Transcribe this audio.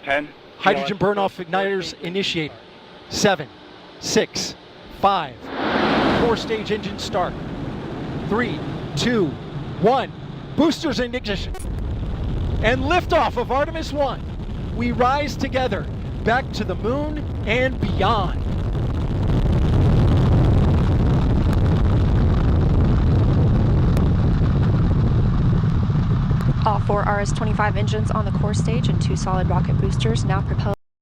10. Hydrogen burn-off igniters initiate. 7, 6, 5. 4-stage engine start. 3, 2, 1. Boosters in ignition. And liftoff of Artemis 1. We rise together back to the moon and beyond. All 4 RS-25 engines on the core stage and 2 solid rocket boosters now propelled